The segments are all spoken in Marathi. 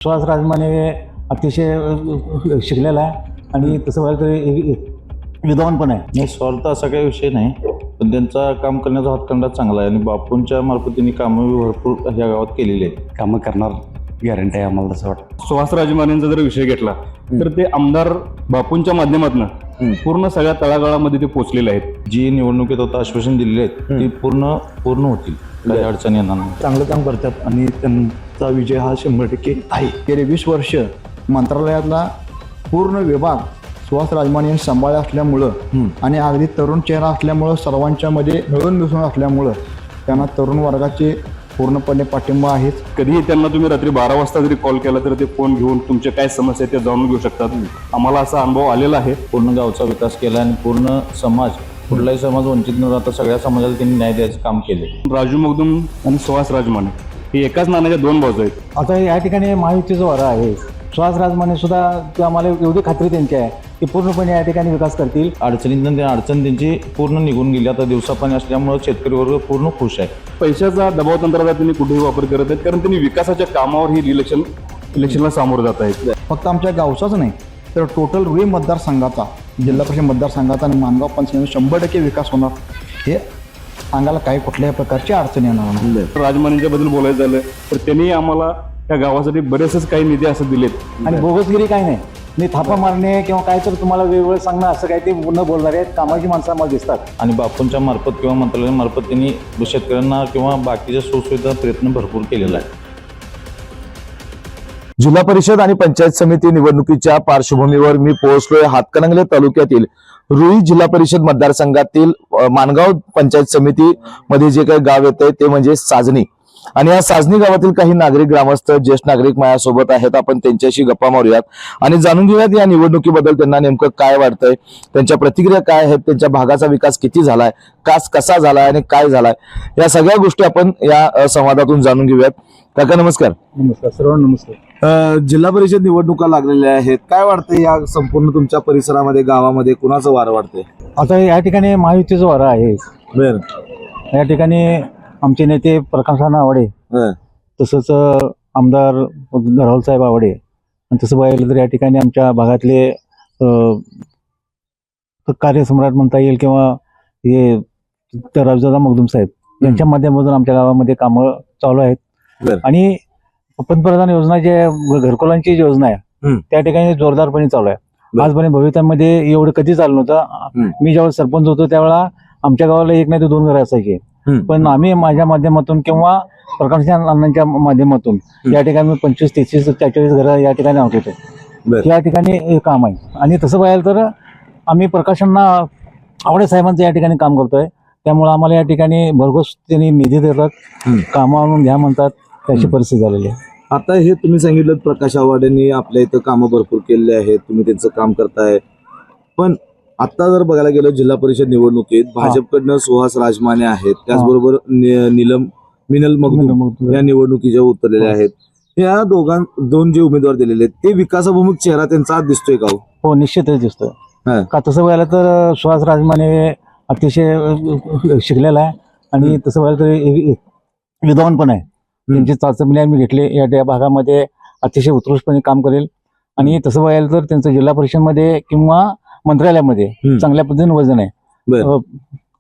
सुहास राजमाने अतिशय शिकलेला आहे आणि तसं व्हायला तरी विद्वान पण आहे. नाही, स्वार्थ असा काही विषय नाही, पण त्यांचा काम करण्याचा हातखंडा चांगला आहे आणि बापूंच्या मार्फत त्यांनी कामं भरपूर ह्या गावात केलेली आहेत. कामं करणार गॅरंटी आहे आम्हाला तसं वाटतं. सुहास राजमानेंचा जर विषय घेतला तर ते आमदार बापूंच्या माध्यमातून पूर्ण सगळ्या तळागाळामध्ये ते पोहोचलेले आहेत. जी निवडणुकीत आता आश्वासन दिलेली आहेत ती पूर्ण होतील, काही अडचणी येणार नाही. चांगलं काम करतात आणि त्यांचा विजय हा 100% आहे. गेले 20 वर्ष मंत्रालयातला पूर्ण विभाग सुहास राजमाने यांनी सांभाळला असल्यामुळं आणि अगदी तरुण चेहरा असल्यामुळं सर्वांच्या मध्ये मिळून मिसळून असल्यामुळं त्यांना तरुण वर्गाचे पूर्णपणे पाठिंबा आहेत. कधीही त्यांना तुम्ही रात्री 12 वाजता जरी कॉल केला तर ते फोन घेऊन तुमच्या काय समस्या आहेत त्या जाणून घेऊ शकतात. आम्हाला असा अनुभव आलेला आहे. पूर्ण गावचा विकास केला आणि पूर्ण समाज, कुठलाही समाज वंचित न राहता सगळ्या समाजाला त्यांनी न्याय द्यायचं काम केले. राजू मगदूम आणि सुहास राजमाने हे एकाच नाण्याच्या दोन बाजू आहेत. आता या ठिकाणी महायुतीचा वारा आहे. सुहास राजमाने सुद्धा ते आम्हाला एवढी खात्री त्यांची आहे की पूर्णपणे या ठिकाणी विकास करतील. अडचणीतून अडचण त्यांची पूर्ण निघून गेली. आता दिवसापाणी असल्यामुळे शेतकरी वर्ग पूर्ण खुश आहे. पैशाचा दबाव तंत्राचा त्यांनी कुठेही वापर करत आहेत, कारण त्यांनी विकासाच्या कामावर ही इलेक्शनला सामोरं जात आहेत. फक्त आमच्या गावचाच नाही तर टोटल रुई मतदारसंघाचा, जिल्हा परिषद मतदारसंघाचा आणि मानगाव पंचायत 100% विकास होणार. हे सांगायला काही कुठल्याही प्रकारची अडचण येणार नाही. राजमानेंच्या बद्दल बोलायचं झालं तर त्यांनी आम्हाला त्या गावासाठी बरेचसेच काही निधी असं दिलेत. आणि बोगसगिरी काही नाही, मी थापा मारणे किंवा काय तर तुम्हाला वेगवेगळं सांगणं असं काही ते न बोलणारे आहेत. कामाची माणसं आम्हाला दिसतात. आणि बापूंच्या मार्फत किंवा मंत्रालयामार्फत त्यांनी शेतकऱ्यांना किंवा बाकीच्या सुविधा प्रयत्न भरपूर केलेला आहे. जिल्हा परिषद आणि पंचायत समिती निवडणुकीच्या पार्श्वभूमीवर मी पोहोचलोय हातकणंगले तालुक्यातील रुई जिल्हा परिषद मतदारसंघातील मानगाव पंचायत समिती मध्ये जे काही गाव येते ते म्हणजे साजणी. आणि या साजणी गावातील काही नागरिक, ग्रामस्थ, ज्येष्ठ नागरिक माझ्यासोबत आहेत. आपण त्यांच्याशी गप्पा मारूयात आणि जाणून घेऊयात या निवडणुकीबद्दल त्यांना नेमकं काय वाटतंय, त्यांच्या प्रतिक्रिया काय आहेत, त्यांच्या भागाचा विकास किती झालाय, कसा झालाय आणि काय झालाय, या सगळ्या गोष्टी आपण या संवादातून जाणून घेऊयात. काका नमस्कार. नमस्कार, सर्वांना नमस्कार. जिल्हा परिषद निवडणुका लागलेल्या आहेत, काय वाटतंय या संपूर्ण तुमच्या परिसरामध्ये, गावामध्ये कुणाचं वारं वाटतंय? आता या ठिकाणी महायुतीचा वारा आहे. बर. या ठिकाणी आमचे नेते प्रकाश आवडे, तसंच आमदार धरावल साहेब आवडे, आणि तसं पाहिलं तर या ठिकाणी आमच्या भागातले कार्यसम्राट म्हणता येईल किंवा हे राजदादा मगदूम साहेब यांच्या माध्यमातून आमच्या गावामध्ये कामं चालू आहेत. आणि पंतप्रधान योजना जे घरकुलांची योजना आहे त्या ठिकाणी जोरदारपणे चालू आहे. आजपर्यंत भविष्यामध्ये एवढं कधी चालू नव्हतं. मी ज्यावेळेस सरपंच होतो त्यावेळेला आमच्या गावाला 1 नाही तर 2 घरं असायची, पण आम्ही माझ्या माध्यमातून किंवा प्रकाश अण्णांच्या माध्यमातून या ठिकाणी 25, 33, 44 घरं या ठिकाणी आणतो. या ठिकाणी हे काम आहे. आणि तसं पाहिलं तर आम्ही प्रकाश अण्णा आवडे साहेबांचं या ठिकाणी काम करतोय. त्यामुळे आम्हाला या ठिकाणी भरघोस त्यांनी निधी देतात, कामं आणून घ्या म्हणतात, त्याची परिस्थिती झालेली आहे. आता हे तुम्ही सांगितलं प्रकाश आवाडेंनी आपल्या इथं कामं भरपूर केलेले आहेत, तुम्ही त्यांचं काम करताय. पण आता जर बघायला गेलं जिल्हा परिषद निवडणुकीत भाजपकडनं सुहास राजमाने आहेत, त्याचबरोबर मिनल मगदूम या निवडणुकीच्या उतरलेले आहेत. या दोन जे उमेदवार दिलेले आहेत ते विकासाभिमुख चेहरा त्यांचा आज दिसतोय का? हो, निश्चितच दिसतोय. का तसं पाहिलं तर सुहास राजमाने अतिशय शिकलेला आहे आणि तसं पाहिलं तरी विद्वान पण आहे. त्यांची चाचणी आम्ही घेतली. या भागामध्ये अतिशय उत्कृष्टपणे काम करेल. आणि तसं पाहिलं तर त्यांचं जिल्हा परिषदमध्ये किंवा मंत्रालयामध्ये चांगल्या पद्धतीने वजन आहे.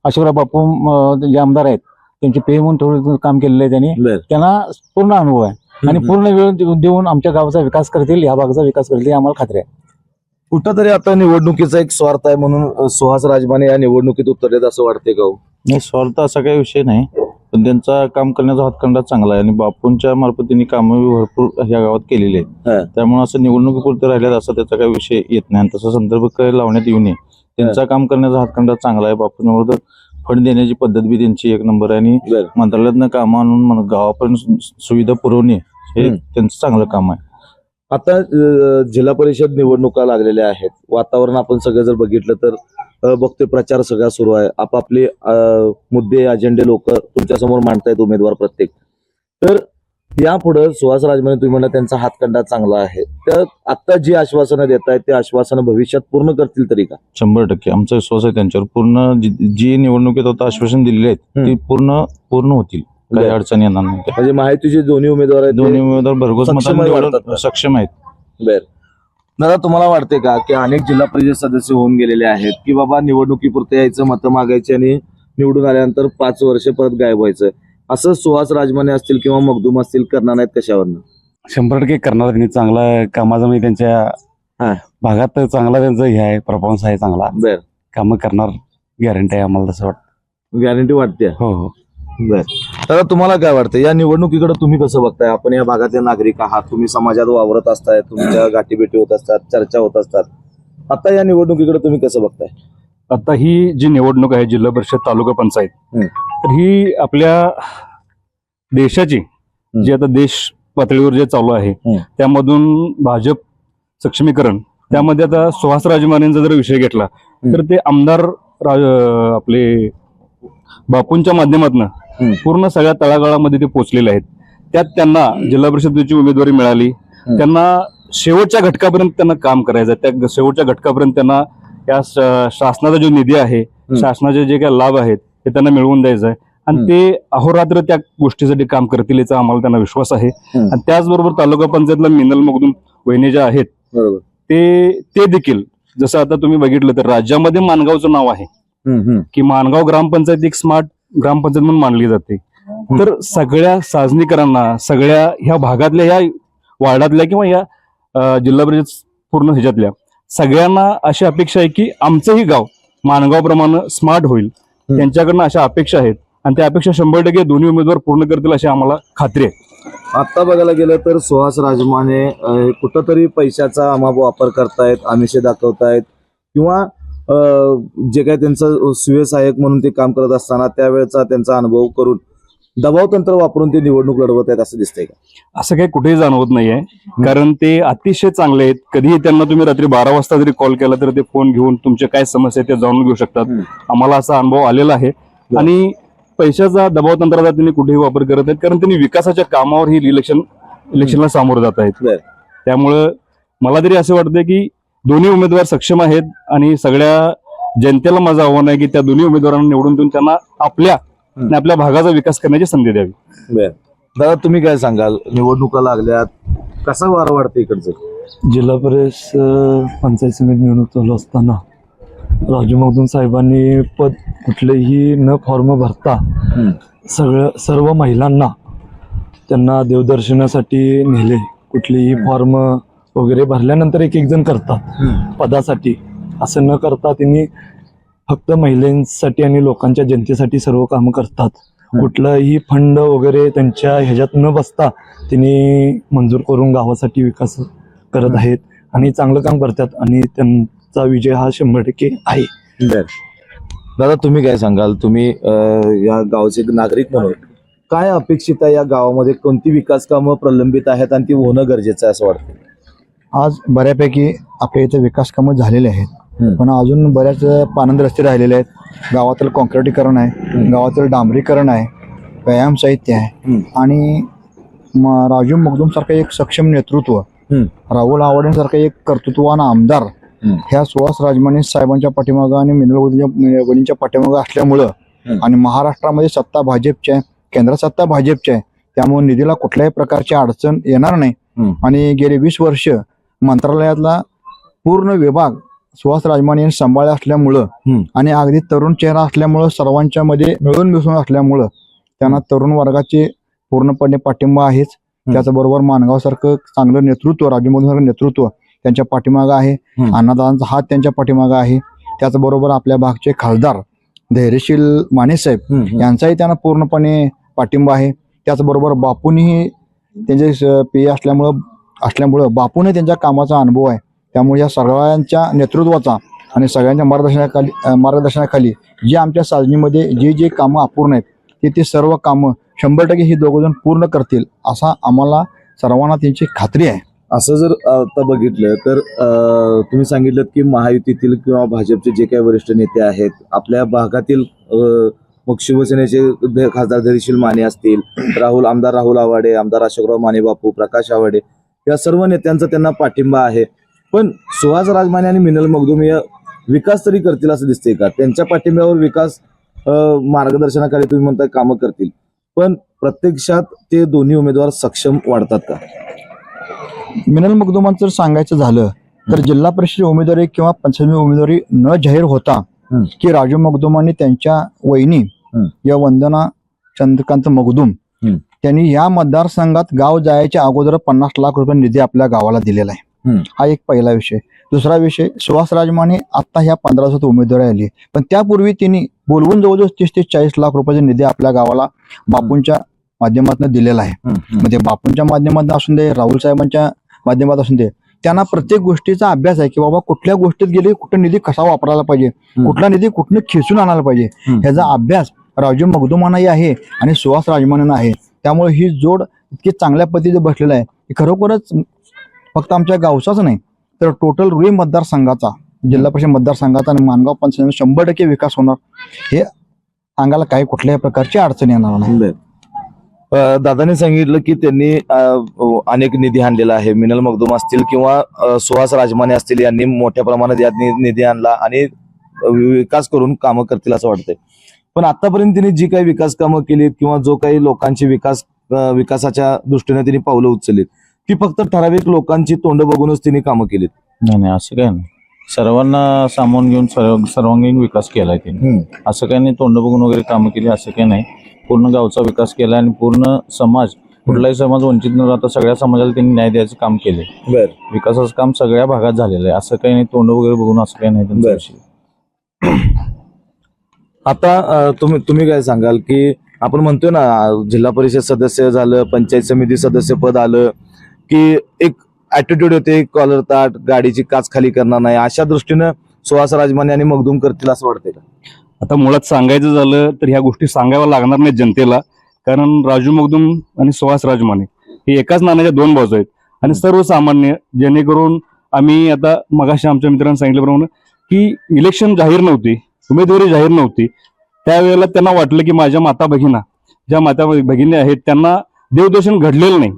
अशोकराव बापू जे आमदार आहेत त्यांचे पे म्हणून थोडं काम केलेलं आहे त्यांनी. त्यांना पूर्ण अनुभव आहे आणि पूर्ण वेळ देऊन आमच्या गावाचा विकास करतील, या भागाचा विकास करतील, आम्हाला खात्री आहे. कुठंतरी आता निवडणुकीचा एक स्वार्थ आहे म्हणून सुहास राजमाने या निवडणुकीत उतरलेत असं वाटतंय का? नाही, स्वार्थ असा काही विषय नाही, पण त्यांचा काम करण्याचा हातखंडा चांगला आहे आणि बापूंच्या मार्फत त्यांनी कामं भरपूर ह्या गावात केलेली आहेत. त्यामुळे असं निवडणुकीपुरते राहिल्यात असं त्याचा काही विषय येत नाही आणि तसा संदर्भ काही लावण्यात येऊ नये. त्यांचा काम करण्याचा हातखंडा चांगला आहे. बापूंवर फंड देण्याची पद्धत बी त्यांची 1 नंबर आहे आणि मंत्रालयातनं कामं आणून गावापर्यंत सुविधा पुरवणे हे त्यांचं चांगलं काम आहे. आता जिल्हा परिषद निवडणुका लागलेल्या आहेत, वातावरण आपण सगळं जर बघितलं तर बघतोय प्रचार सगळा सुरू आहे. आपापले मुद्दे, अजेंडे लोक तुमच्या समोर मांडतायत उमेदवार प्रत्येक. तर यापुढे सुहास राजमाने तुम्ही म्हणा त्यांचा हातखंडा चांगला आहे, तर आता जी आश्वासनं देत आहेत ते आश्वासनं भविष्यात पूर्ण करतील तरी का? 100% आमचा विश्वास आहे त्यांच्यावर. पूर्ण जी निवडणुकीत आता आश्वासन दिलेली आहेत ती पूर्ण होतील. काही बरं. अडचण येणार नाही त्या. म्हणजे महायुतीचे दोन्ही उमेदवार आहेत ते दोन्ही उमेदवार भरघोस सक्षम मतांनी वाटतात निवडून का? सक्षम आहेत. बर दादा, तुम्हाला वाटते का की अनेक जिल्हा परिषद सदस्य होऊन गेलेले आहेत की बाबा निवडणुकीपुरते यायचं, मतं मागायची आणि निवडून आल्यानंतर 5 वर्ष परत गायब व्हायचं, असं सुहास राजमाने असतील किंवा मखदूम असतील करणार नाहीत कशावरनं? 100% करणार त्यांनी चांगला कामाचा म्हणजे हा. त्यांच्या भागात चांगला त्यांचं हे आहे, परफॉर्मन्स आहे चांगला. बर, कामं करणार गॅरंटी आहे आम्हाला तसं वाटतं. गॅरंटी वाटते. हो हो. बर दादा, तुम्हाला काय वाटतं या निवडणुकीकडे तुम्ही कसं बघताय? आपण या भागातले नागरिक आहात, तुम्ही समाजात वावरत असताय, तुमच्या गाठीभेटी होत असतात, चर्चा होत असतात. आता या निवडणुकीकडे तुम्ही कसं बघताय? आता ही जी निवडणूक आहे जिल्हा परिषद तालुका पंचायत, तर ही आपल्या देशाची जी आता देश पातळीवर जे चालू आहे त्यामधून भाजप सक्षमीकरण, त्यामध्ये आता सुहास राजमानेंचा जर विषय घेतला तर ते आमदार आपले बापूंच्या माध्यमातून पूर्ण सगळ्या तळागाळामध्ये ते पोहोचलेले आहेत. त्यात त्यांना जिल्हा परिषदेची उमेदवारी मिळाली. त्यांना शेवटच्या घटकापर्यंत त्यांना काम करायचं आहे. त्या शेवटच्या घटकापर्यंत त्यांना या शासनाचा जो निधी आहे, शासनाचे जे काही लाभ आहेत ते त्यांना मिळवून द्यायचं आहे आणि ते अहोरात्र त्या गोष्टीसाठी काम करतील याचा आम्हाला त्यांना विश्वास आहे. आणि त्याचबरोबर तालुका पंचायतला मिनल मखदूम वहिनी ज्या आहेत बरोबर. ते देखील, जसं आता तुम्ही बघितलं तर राज्यामध्ये माणगावचं नाव आहे की माणगाव ग्रामपंचायत एक स्मार्ट ग्रामपंचायत म्हणून मानली जाते. तर सगळ्या साजनीकरांना, सगळ्या ह्या भागातल्या, ह्या वार्डातल्या किंवा या जिल्हा परिषद पूर्ण ह्याच्यातल्या सगळ्यांना अशी अपेक्षा आहे की आमचंही गाव माणगाव प्रमाणे स्मार्ट होईल. त्यांच्याकडनं अशा अपेक्षा आहेत आणि त्या अपेक्षा 100% दोन्ही उमेदवार पूर्ण करतील अशी आम्हाला खात्री आहे. आता बघायला गेलं तर सुहास राजमाने कुठंतरी पैशाचा अमाप वापर करतायत, आमिषे दाखवतायत किंवा जे काही त्यांचं सुयसहाय्यक म्हणून ते काम करत असताना त्यावेळेचा त्यांचा अनुभव करून दबाव तंत्र वापरून ते निवडणूक लढवत आहेत असं दिसतंय का? असं काही कुठेही जाणवत नाहीये, कारण ते अतिशय चांगले आहेत. कधीही त्यांना तुम्ही रात्री 12 वाजता जरी कॉल केला तर ते फोन घेऊन तुमचे काय समस्या आहेत ते जाणून घेऊ शकतात. आम्हाला असा अनुभव आलेला आहे आणि पैशाचा दबाव तंत्राचा त्यांनी कुठेही वापर करत आहेत, कारण त्यांनी विकासाच्या कामावर ही इलेक्शनला सामोरं जात आहेत. त्यामुळं मला तरी असं वाटतं की दोन्ही उमेदवार सक्षम आहेत आणि सगळ्या जनतेला माझं आव्हान आहे की त्या दोन्ही उमेदवारांना निवडून देऊन त्यांना आपल्या भागाचा विकास करण्याची संधी द्यावी. दादा, तुम्ही काय सांगाल? निवडणुका लागल्यात, कसा वारं वाढतं इकडचं? जिल्हा परिषद पंचायत समिती निवडणूक चालू असताना राजू मखदूम साहेबांनी कुठलेही न फॉर्म भरता सर्व महिलांना त्यांना देवदर्शनासाठी नेले. कुठलेही फॉर्म वगैरे भरल्यानंतर एक जण करतात पदासाठी, असं न करता त्यांनी फक्त महिलांसाठी आणि लोकांच्या जनतेसाठी सर्व कामं करतात. कुठलाही फंड वगैरे त्यांच्या ह्याच्यात न बसता त्यांनी मंजूर करून गावासाठी विकास करत आहेत आणि चांगलं काम करतात आणि त्यांचा विजय हा 100% आहे. दादा, तुम्ही काय सांगाल? तुम्ही या गावचे नागरिक म्हणून काय अपेक्षित आहे? या गावामध्ये कोणती विकास कामं प्रलंबित आहेत आणि ती होणं गरजेचं आहे असं वाटतं? आज बऱ्यापैकी आपल्या इथे विकास कामं झालेले आहेत, पण अजून बऱ्याच पानंद रस्ते राहिलेले आहेत. गावातील कॉन्क्रिटीकरण आहे, गावातील डांबरीकरण आहे, व्यायाम साहित्य आहे आणि राजू मखदूम सारखं एक सक्षम नेतृत्व, राहुल आवाडेंसारखं एक कर्तृत्ववान आमदार ह्या सुहास राजमाने साहेबांच्या पाठीमागं आणि मिनल वहिनींच्या पाठीमागं असल्यामुळं आणि महाराष्ट्रामध्ये सत्ता भाजपची आहे, केंद्रात सत्ता भाजपची आहे, त्यामुळे निधीला कुठल्याही प्रकारची अडचण येणार नाही. आणि गेले 20 वर्ष मंत्रालयातला पूर्ण विभाग सुहास राजमाने यांनी सांभाळला असल्यामुळं आणि अगदी तरुण चेहरा असल्यामुळं, सर्वांच्या मध्ये मिळून मिसळून असल्यामुळं त्यांना तरुण वर्गाचे पूर्णपणे पाठिंबा आहेच. त्याचबरोबर माणगावसारखं चांगलं नेतृत्व, राजू मखदूम नेतृत्व त्यांच्या पाठीमागं आहे. अण्णादादांचा हात त्यांच्या पाठीमागं आहे. त्याचबरोबर आपल्या भागचे खासदार धैर्यशील मानेसाहेब यांचाही त्यांना पूर्णपणे पाठिंबा आहे. त्याचबरोबर बापूंनीही त्यांचे पेय असल्यामुळं बापूने त्यांच्या कामाचा अनुभव आहे. त्यामुळे या सगळ्यांच्या नेतृत्वाचा आणि सगळ्यांच्या मार्गदर्शनाखाली जे आमच्या साजनीमध्ये जे कामं अपूर्ण आहेत ते सर्व कामं 100% ही दोघंजण पूर्ण करतील असा आम्हाला सर्वांना त्यांची खात्री आहे. असं जर आता बघितलं तर तुम्ही सांगितलं की महायुतीतील किंवा भाजपचे जे काही वरिष्ठ नेते आहेत आपल्या भागातील, मग शिवसेनेचे खासदार धैर्यशील माने असतील, आमदार राहुल आवाडे, आमदार अशोकराव माने बापू, प्रकाश आवाडे, या सर्व नेत्यांचा त्यांना पाठिंबा आहे. पण सुहास राजमाने आणि मिनल मखदूम या विकास तरी करतील असं दिसतंय का? त्यांच्या पाठिंब्यावर विकास मार्गदर्शनाखाली तुम्ही म्हणताय कामं करतील, पण प्रत्यक्षात ते दोन्ही उमेदवार सक्षम वाढतात का? मिनल मखदुमांचं जर सांगायचं झालं तर जिल्हा परिषद उमेदवारी किंवा पंचायत उमेदवारी न जाहीर होता की राजू मखदुमांनी त्यांच्या वहिनी या वंदना चंद्रकांत मखदूम त्यांनी या मतदारसंघात गाव जायच्या अगोदर 50 लाख रुपये निधी आपल्या गावाला दिलेला आहे. हा एक पहिला विषय. दुसरा विषय, सुहास राजमाने आता ह्या 15 दिवसात उमेदवारी आली, पण त्यापूर्वी त्यांनी बोलवून जवळजवळ 30 ते 40 लाख रुपयाचा निधी आपल्या गावाला बापूंच्या माध्यमातून दिलेला आहे. म्हणजे बापूंच्या माध्यमातून असून दे, राहुल साहेबांच्या माध्यमात असून दे, त्यांना प्रत्येक गोष्टीचा अभ्यास आहे की बाबा कुठल्या गोष्टीत गेले, कुठं निधी कसा वापरायला पाहिजे, कुठला निधी कुठनं खेचून आणायला पाहिजे, ह्याचा अभ्यास राजू मखदुमांनाही आहे आणि सुहास राजमानेंना आहे. त्यामुळे ही जोड इतकी चांगल्या पद्धतीने बसलेला आहे की खरोखरच फक्त आमच्या गावचाच नाही तर टोटल रुई मतदारसंघाचा, जिल्हा परिषद मतदारसंघाचा आणि माणगाव पंचायत 100% विकास होणार, हे सांगायला काही कुठल्याही प्रकारची अडचण येणार नाही. दादाने सांगितलं की त्यांनी अनेक निधी आणलेला आहे. मिनल मखदूम असतील किंवा सुहास राजमाने असतील, यांनी मोठ्या प्रमाणात यात निधी आणला आणि विकास करून कामं करतील असं वाटतंय. पण आतापर्यंत त्यांनी जी काही विकास कामं केलीत किंवा जो काही लोकांची विकासाच्या दृष्टीने त्यांनी पावलं उचललीत, ती फक्त ठराविक लोकांची तोंड बघूनच त्यांनी कामं केलीत? नाही, असं काय नाही. सर्वांना सामावून घेऊन सर्वांगीण विकास केलाय त्यांनी. असं काही नाही तोंड बघून वगैरे कामं केली असं काही नाही. पूर्ण गावचा विकास केला आणि पूर्ण समाज, कुठलाही समाज वंचित न राहता सगळ्या समाजाला त्यांनी न्याय द्यायचं काम केले. विकासाचं काम सगळ्या भागात झालेलं आहे. असं काही नाही तोंड वगैरे बघून असं काही नाही त्यांचा विषय. आता तुम्ही काय सांगाल की आपण म्हणतोय ना, जिल्हा परिषद सदस्य झालं, पंचायत समिती सदस्य पद आलं की एक ऍटिट्यूड होते, कॉलर ताट, गाडीची काच खाली करणार नाही, अशा दृष्टीनं सुहास राजमाने आणि मखदूम करतील असं वाटतंय का? आता मुळात सांगायचं झालं तर ह्या गोष्टी सांगाव्या लागणार नाहीत जनतेला, कारण राजू मखदूम आणि सुहास राजमाने हे एकाच नाण्याच्या दोन बाजू आहेत. आणि सर्वसामान्य, जेणेकरून आम्ही आता मगाशी आमच्या मित्रांनी सांगितल्याप्रमाणे की इलेक्शन जाहीर नव्हती, उमेदवारी जाहीर नव्हती, त्यावेळेला त्यांना वाटलं की माझ्या माता भगिनी, ज्या माता भगिनी आहेत त्यांना देवदर्शन घडलेलं नाही.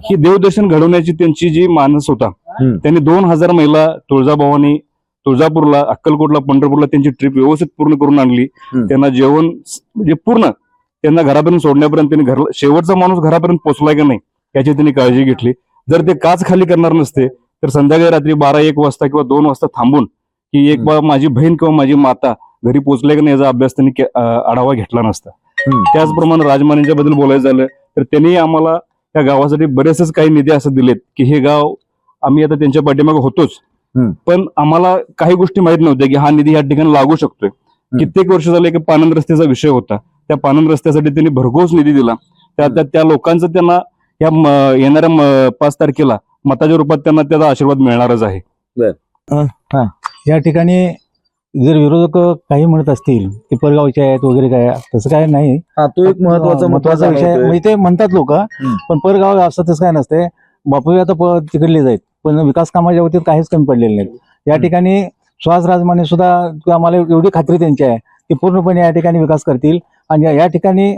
ही देवदर्शन घडवण्याची त्यांची जी मानस होता, त्यांनी 2000 महिला तुळजाभवानी, तुळजापूरला, अक्कलकोटला, पंढरपूरला त्यांची ट्रिप व्यवस्थित पूर्ण करून आणली. त्यांना जेवण म्हणजे पूर्ण त्यांना घरापर्यंत सोडण्यापर्यंत त्यांनी शेवटचा माणूस घरापर्यंत पोहोचलाय का नाही याची त्यांनी काळजी घेतली. जर ते काच खाली करणार नसते तर संध्याकाळी रात्री 12-1 वाजता किंवा 2 वाजता थांबून की एक बा माझी बहीण किंवा माझी माता घरी पोहोचले का नाही याचा अभ्यास त्यांनी आढावा घेतला नसता. त्याचप्रमाणे राजमानेंच्या बद्दल बोलायचं झालं तर त्यांनी आम्हाला त्या गावासाठी बरेचसेच काही निधी असं दिलेत की हे गाव, आम्ही आता त्यांच्या पाठीमागे होतोच, पण आम्हाला काही गोष्टी माहित नव्हत्या की हा निधी या ठिकाणी लागू शकतोय. कित्येक वर्ष झाले की पानंद रस्त्याचा विषय होता, त्या पानंद रस्त्यासाठी त्यांनी भरघोस निधी दिला. त्या लोकांचं त्यांना या येणाऱ्या 5 तारखेला मताच्या रूपात त्यांना त्याचा आशीर्वाद मिळणारच आहे. या ठिकाणी जर विरोधक काही म्हणत असतील की परगावचे आहेत वगैरे काय, तसं काय नाही. तो एक महत्वाचा विषय म्हणजे ते म्हणतात लोक, पण परगाव असं तसं काय नसते. बापू आता तिकडले जाईल, पण विकास कामाच्या बाबतीत काहीच कमी पडलेले नाहीत. या ठिकाणी सुहास राजमाने सुद्धा आम्हाला एवढी खात्री त्यांची आहे की पूर्णपणे या ठिकाणी विकास करतील. आणि या ठिकाणी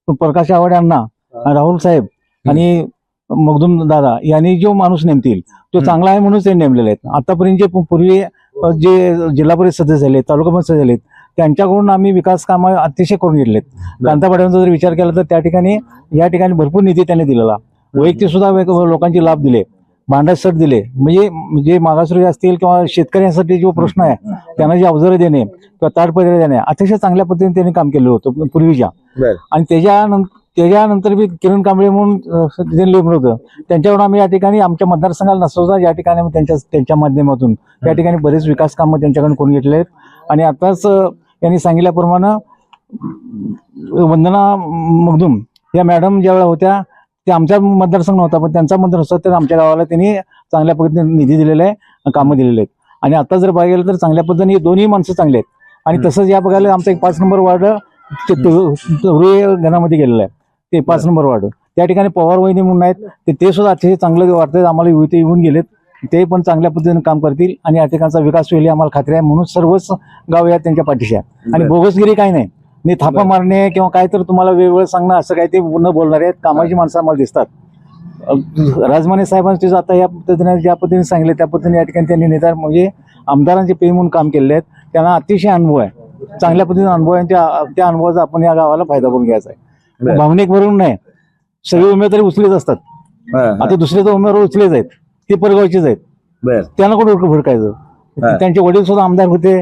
प्रकाश आवाडे यांना, राहुल साहेब आणि मखदूम दादा यांनी जो माणूस नेमतील तो चांगला आहे म्हणून ते नेमलेले आहेत. आतापर्यंत जे पूर्वी जे जिल्हा परिषद सदस्य झाले, तालुका पंचायत झालेत, त्यांच्याकडून आम्ही विकास कामं अतिशय करून घेतलेत. कांतापाड्यांचा जर विचार केला तर त्या ठिकाणी या ठिकाणी भरपूर निधी त्यांनी दिलेला, वैयक्तिक सुद्धा लोकांचे लाभ दिले, भांडासट दिले. म्हणजे जे मागासवर्गीय असतील किंवा शेतकऱ्यांसाठी जो प्रश्न आहे त्यांना जे अवजारे देणे किंवा ताडपत्रे देणे, अतिशय चांगल्या पद्धतीने त्यांनी काम केलं होतं पूर्वीच्या. आणि त्याच्यानंतर बी किरण कांबळे म्हणून त्यांनी लेबलं होतं, त्यांच्याकडून आम्ही या ठिकाणी आमच्या मतदारसंघाला नसवता या ठिकाणी त्यांच्या माध्यमातून या ठिकाणी बरेच विकास कामं त्यांच्याकडून करून घेतले आहेत. आणि आताच यांनी सांगितल्याप्रमाणे वंदना मखदूम या मॅडम ज्यावेळेला होत्या ते आमच्या मतदारसंघ नव्हता, पण त्यांचा मतदारसंघ तर आमच्या गावाला त्यांनी चांगल्या पद्धतीने निधी दिलेला आहे, कामं दिलेले आहेत. आणि आता जर बघायला तर चांगल्या पद्धतीने दोन्ही माणसं चांगले आहेत. आणि तसंच या बघायला आमचा एक 5 नंबर वार्ड घरामध्ये गेलेला आहे, ते 5 नंबर वार्ड, त्या ठिकाणी पवार वहिनी म्हणून आहेत, ते सुद्धा अतिशय चांगलं वाटतं आम्हाला. युवती येऊन गेलेत, ते पण चांगल्या पद्धतीने काम करतील आणि या ठिकाणचा विकास होईल आम्हाला खात्री आहे. म्हणून सर्वच गाव या त्यांच्या पाठीशी आहे. आणि बोगसगिरी काही नाही, थापा मारणे किंवा काय तर तुम्हाला वेगवेगळं सांगणं असं काही ते न बोलणारे आहेत. कामाची माणसं आम्हाला दिसतात. राजमाने साहेबांचे आता या पद्धतीने ज्या पद्धतीने सांगितले त्या पद्धतीने या ठिकाणी त्यांनी नेता म्हणजे आमदारांचे पे म्हणून काम केलेले आहेत. त्यांना अतिशय अनुभव आहे, चांगल्या पद्धतीने अनुभव आहे. त्या अनुभवाचा आपण या गावाला फायदा करून घ्यायचा आहे. बर. भावनिक वरून नाही, सगळे उमेदवारी उचलेच असतात. आता दुसरे तर उमेदवार उचलेच आहेत, ते परगावचेच आहेत. बर. त्यांना कुठं भडकायचं. हा. त्यांचे वडील सुद्धा आमदार होते,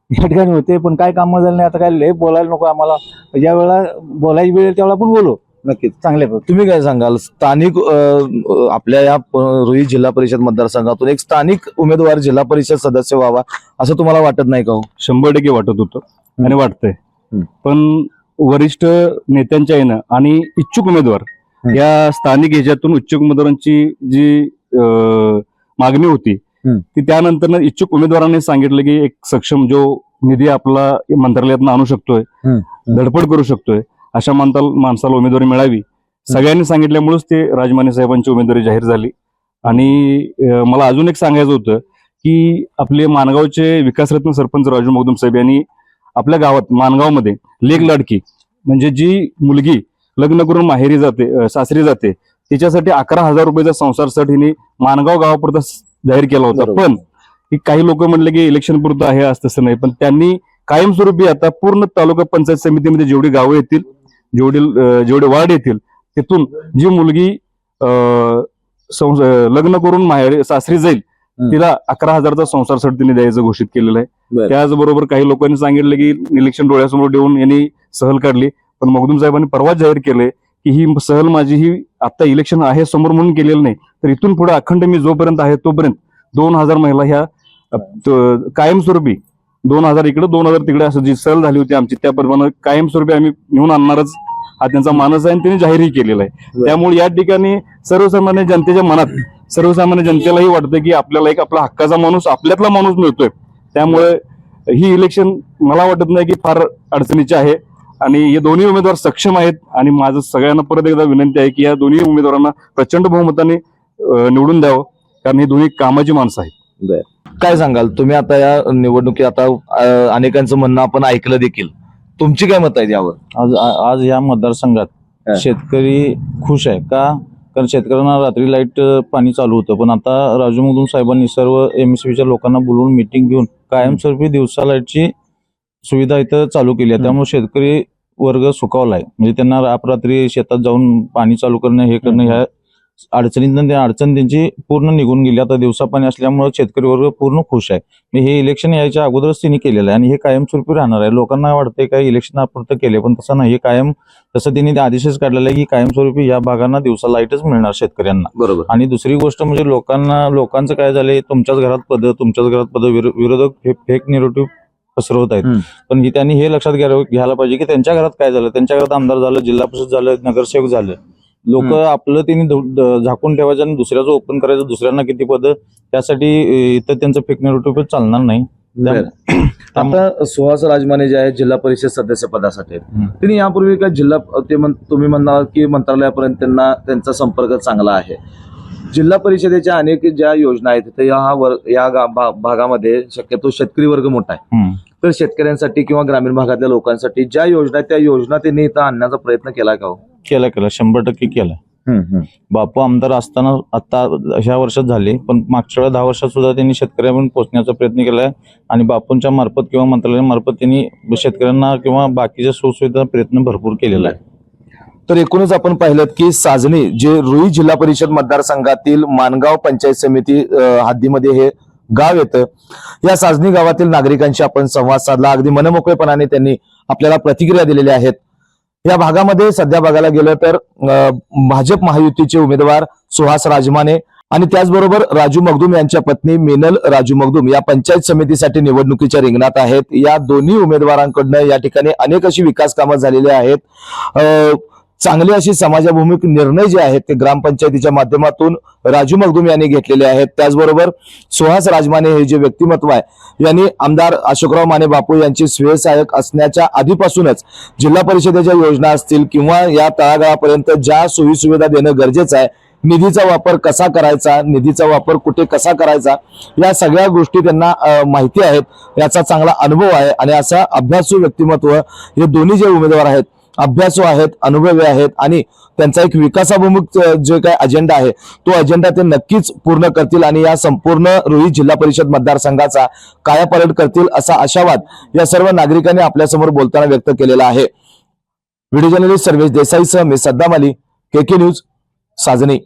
या ठिकाणी होते, पण काय कामं झालं नाही. आता काय लय बोलायला नको आम्हाला, ज्या वेळेला बोलायची वेळ त्यावेळेला आपण बोलू नक्कीच. चांगल्या तुम्ही काय सांगाल, स्थानिक आपल्या या रुई जिल्हा परिषद मतदारसंघातून एक स्थानिक उमेदवार जिल्हा परिषद सदस्य व्हावा असं तुम्हाला वाटत नाही का हो? 100% वाटत होतं आणि वाटतंय. हम्म. पण वरिष्ठ नेत्यांच्या येणं आणि इच्छुक उमेदवार या स्थानिक ह्याच्यातून इच्छुक उमेदवारांची जी मागणी होती ती त्यानंतर इच्छुक उमेदवारांनी सांगितलं की एक सक्षम जो निधी आपला मंत्रालयातून आणू शकतोय, धडपड करू शकतोय, अशा माणसाला उमेदवारी मिळावी सगळ्यांनी सांगितल्यामुळेच ते राजमाने साहेबांची उमेदवारी जाहीर झाली. आणि मला अजून एक सांगायचं होतं की आपले माणगावचे विकासरत्न सरपंच राजू मगदूम साहेब यांनी आपल्या गावात माणगावमध्ये लेक लाडकी म्हणजे जी मुलगी लग्न करून माहेरी जाते, सासरी जाते, तिच्यासाठी 11,000 रुपयाचा संसारसाठी हिने माणगाव गावापुरता जाहीर केला होता. बरोबर. पण काही लोक म्हणले की इलेक्शन पुरतं आहे असं तसं नाही, पण त्यांनी कायमस्वरूपी आता पूर्ण तालुका पंचायत समितीमध्ये जेवढी गावं येतील, जेवढे वार्ड येतील, तिथून जी मुलगी लग्न करून माहेरी सासरी जाईल तिला 11,000चा संसारसाठी त्यांनी द्यायचं घोषित केलेलं आहे. त्याचबरोबर काही लोकांनी सांगितलं की इलेक्शन डोळ्यासमोर ठेवून यांनी सहल काढली, पण मगदूम साहेबांनी परवाच जाहीर केले की ही सहल माझी ही आता इलेक्शन आहे समोर म्हणून केलेलं नाही, तर इथून पुढे अखंड मी जोपर्यंत आहे तोपर्यंत 2,000 महिला ह्या कायमस्वरूपी 2,000 इकडे 2,000 तिकडे असं जी सहल झाली होती आमची त्याप्रमाणे कायमस्वरूपी आम्ही निवडून आणणारच हा त्यांचा मानस आहे आणि त्यांनी जाहीरही केलेला आहे. त्यामुळे या ठिकाणी सर्वसामान्य जनतेच्या मनात सर्वसामान्य जनतेलाही वाटतं की आपल्याला एक आपला हक्काचा माणूस आपल्यातला माणूस मिळतोय. त्यामुळे ही इलेक्शन मला वाटत नाही की फार अडचणीचे आहे आणि हे दोन्ही उमेदवार सक्षम आहेत. आणि माझं सगळ्यांना परत एकदा विनंती आहे की या दोन्ही उमेदवारांना प्रचंड बहुमताने निवडून द्यावं, कारण ही दोन्ही कामाची माणसं आहेत. काय सांगाल तुम्ही आता या निवडणुकी आता अनेकांचं म्हणणं आपण ऐकलं देखील, तुमची काय मत आहे यावर? आज या मतदारसंघात शेतकरी खुश आहे का? कारण शेतकऱ्यांना रात्री लाईट पाणी चालू होतं, पण आता राजू मगदूम साहेबांनी सर्व MSBच्या लोकांना बोलवून मिटिंग घेऊन कायमस्वरूपी दिवसा लाईटची सुविधा इथं चालू केली आहे. त्यामुळे शेतकरी वर्ग सुखावला आहे. म्हणजे त्यांना अपरात्री शेतात जाऊन पाणी चालू करणं हे करणं ह्या अडचणींना अडचण त्यांची पूर्ण निघून गेली. आता दिवसा पाणी असल्यामुळे शेतकरी वर्ग पूर्ण खुश आहे. हे इलेक्शन यायच्या अगोदरच त्यांनी केलेलं आहे आणि हे कायमस्वरूपी राहणार आहे. लोकांना वाटतंय काय इलेक्शन आपण केले, पण तसं नाही. हे कायम तसं त्यांनी आदेशच काढलेला आहे की कायमस्वरूपी या भागांना दिवसा लाईटच मिळणार शेतकऱ्यांना. बरोबर. आणि दुसरी गोष्ट म्हणजे लोकांचं काय झालंय, तुमच्याच घरात पद विरोधक फेक नेरेटिव्ह पसरवत आहेत. पण त्यांनी हे लक्षात घ्यायला पाहिजे की त्यांच्या घरात काय झालं, त्यांच्या घरात आमदार झालं, जिल्हा परिषद झालं, नगरसेवक झालं. लोक आपलं त्यांनी झाकून ठेवायचं आणि दुसऱ्याचं ओपन करायचं, दुसऱ्यांना किती पद, त्यासाठी इथं त्यांचं फेक नेरेटिव्ह चालणार नाही. आता सुहास राजमाने जे आहेत जिल्हा परिषद सदस्य पदासाठी त्यांनी यापूर्वी काय तुम्ही म्हणाल की मंत्रालयापर्यंत त्यांचा संपर्क चांगला आहे. जिल्हा परिषदेच्या अनेक ज्या योजना आहेत तर या भागामध्ये शक्यतो शेतकरी वर्ग मोठा आहे, तर शेतकऱ्यांसाठी किंवा ग्रामीण भागातल्या लोकांसाठी ज्या योजना आहेत त्या योजना त्यांनी इथं आणण्याचा प्रयत्न केला का? केला 100% केला. बापू आमदार असताना आता ह्या वर्षात झाले, पण मागच्या 10 वर्षात सुद्धा त्यांनी शेतकऱ्यांपर्यंत पोहोचण्याचा प्रयत्न केलाय आणि बापूंच्या मार्फत किंवा मंत्रालयामार्फत त्यांनी शेतकऱ्यांना किंवा बाकीच्या सुविधा प्रयत्न भरपूर केलेला आहे. तर एकूणच आपण पाहिलं की साजणी जे रुई जिल्हा परिषद मतदारसंघातील माणगाव पंचायत समिती हद्दीमध्ये हे गाव येतं, या साजणी गावातील नागरिकांशी आपण संवाद साधला. अगदी मनमोकळेपणाने त्यांनी आपल्याला प्रतिक्रिया दिलेल्या आहेत. या भागामध्ये सध्या बघायला गेलं तर भाजप महायुतीचे उमेदवार सुहास राजमाने आणि त्याचबरोबर राजू मगदूम यांच्या पत्नी मेनल राजू मगदूम या पंचायत समितीसाठी निवडणुकीच्या रिंगणात आहेत. या दोन्ही उमेदवारांकडनं या ठिकाणी अनेक अशी विकास कामं झालेली आहेत. चांगले अशी समाजाभिमुख निर्णय जे आहेत ते ग्रामपंचायतीच्या माध्यमातून राजू मगदूम यांनी घेतलेले आहेत. त्याचबरोबर सुहास राजमाने हे जे व्यक्तिमत्व आहे यांनी आमदार अशोकराव माने बापू यांची स्वयंसहाय्यक असण्याच्या आधीपासूनच जिल्हा परिषदेच्या योजना असतील किंवा या तळागाळापर्यंत ज्या सोयीसुविधा देणं गरजेचं आहे, निधीचा वापर कसा करायचा, निधीचा वापर कुठे कसा करायचा, या सगळ्या गोष्टी त्यांना माहिती आहेत. याचा चांगला अनुभव आहे आणि असा अभ्यासू व्यक्तिमत्व हे दोन्ही जे उमेदवार आहेत अभ्यासू आहेत, अनुभवी आहेत आणि त्यांचा एक विकासाभिमुख जे काही अजेंडा आहे तो अजेंडा ते नक्कीच पूर्ण करतील आणि या संपूर्ण रुई जिल्हा परिषद मतदारसंघाचा कायापालट करतील असा आशावाद या सर्व नागरिकांनी आपल्यासमोर बोलताना व्यक्त केलेला आहे. व्हिडिओ जर्नलिस्ट सर्वेश देसाईसह मी सद्दाम अली, KK न्यूज, साजनी.